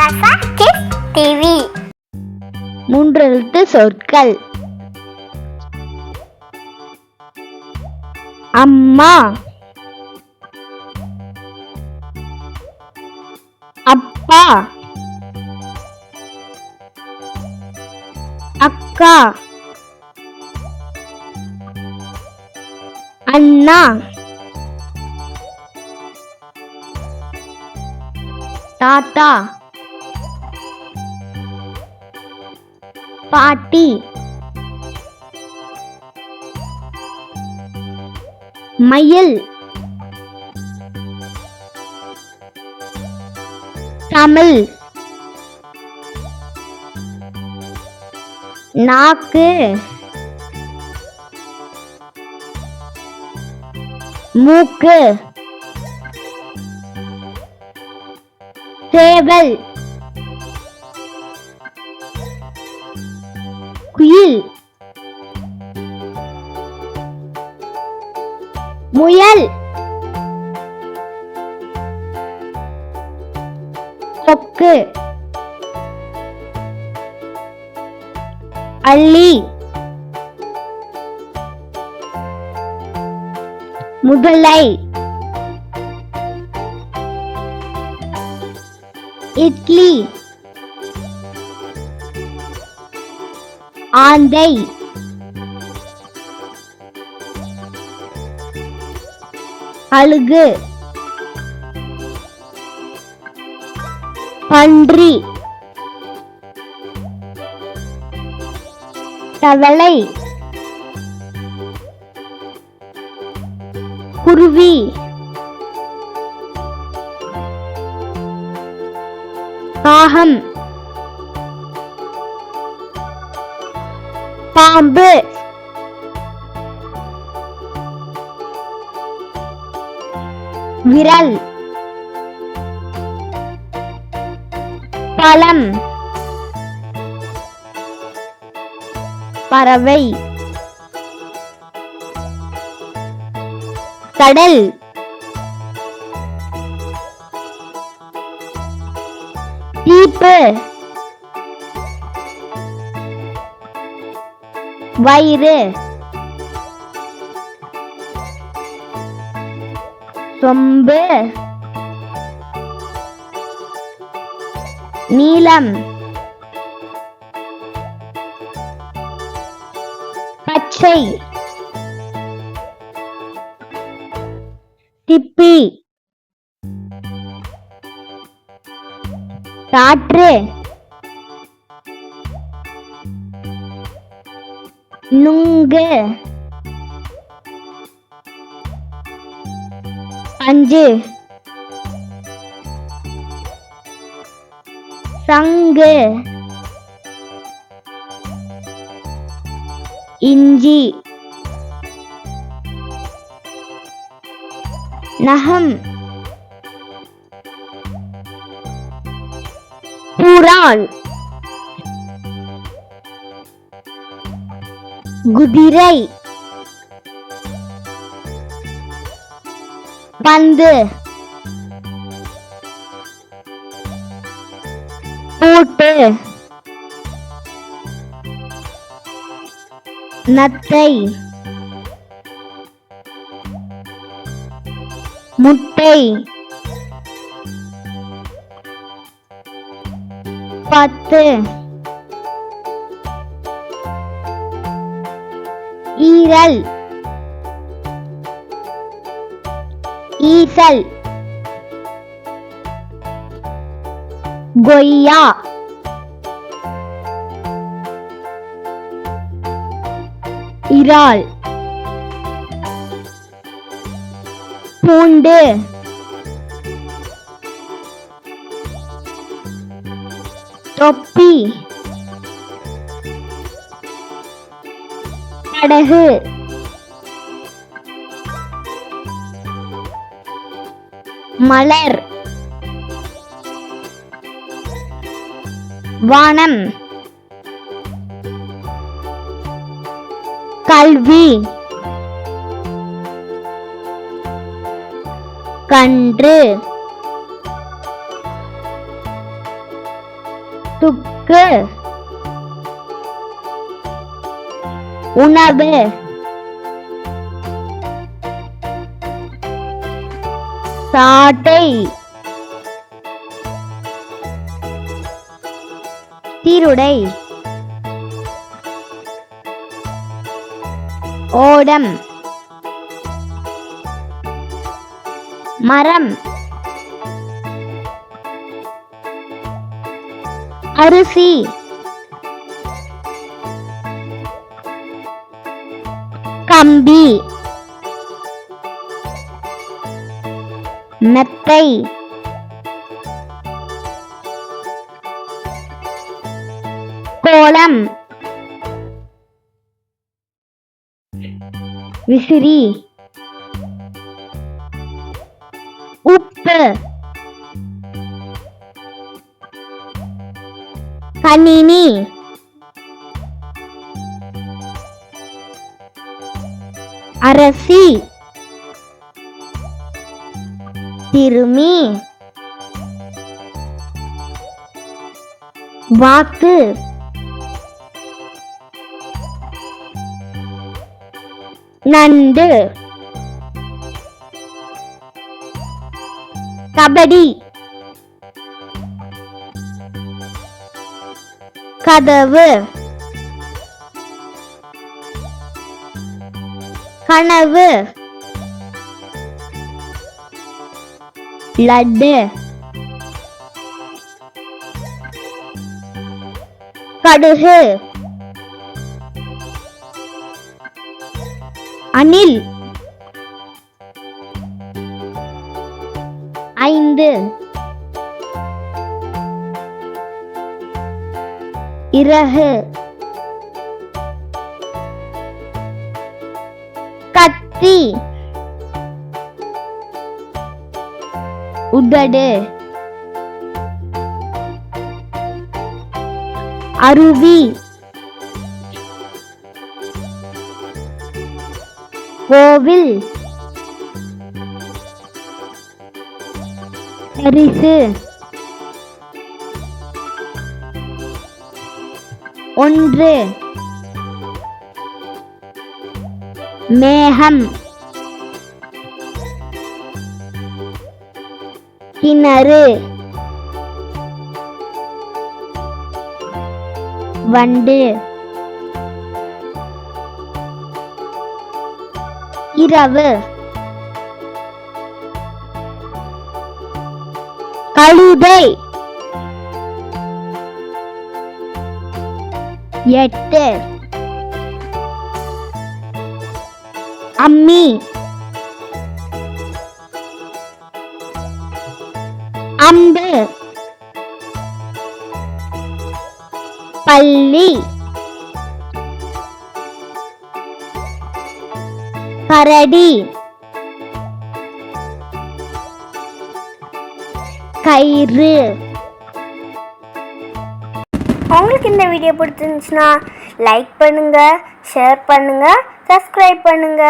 கசா kiss TV. மூன்றெழுத்து சொற்கள். அம்மா, அப்பா, அக்கா, அண்ணா, தாத்தா, பாட்டி, மயில், தமிழ், நாக்கு, மூக்கு, சேவல், குயில், முயல், கொக்கு, அள்ளி, முதலை, இட்லி, ஆந்தை, அழுகு, பன்றி, தவளை, குருவி, காகம், பாம்பு, விரல், பழம், பறவை, கடல், தீப்பு, வயிறு, சொம்பு, நீலம், பச்சை, திப்பி, காற்று, நுங்கு, பஞ்சு, சங்கு, இஞ்சி, நகம், புறான், குதிரை, பந்து, பூட்டு, நத்தை, முட்டை, பத்து, ஈரல், ஈசல், கொய்யா, இறால், பூண்டு, தொப்பி, படகு, மலர், வானம், கல்வி, கன்று, துக்கு உணவு சாட்டை சீருடை ஓடம் மரம் அரிசி கம்பி மெத்தை கோலம் விசிறி உப்பு கணினி அரசி திருமி வாத்து நண்டு கபடி கதவு கனவு லட்டு கடுகு அணில் 5 இறகு கத்தி உதடு அருவி கோவில் பரிசு 1 மேகம் கிணறு வண்டு இரவு கழுதை 8 அம்மி அம்பு பள்ளி கரடி கயிறு. உங்களுக்கு இந்த வீடியோ பிடிச்சிருந்துச்சுன்னா லைக் பண்ணுங்க, ஷேர் பண்ணுங்க, சப்ஸ்கிரைப் பண்ணுங்க.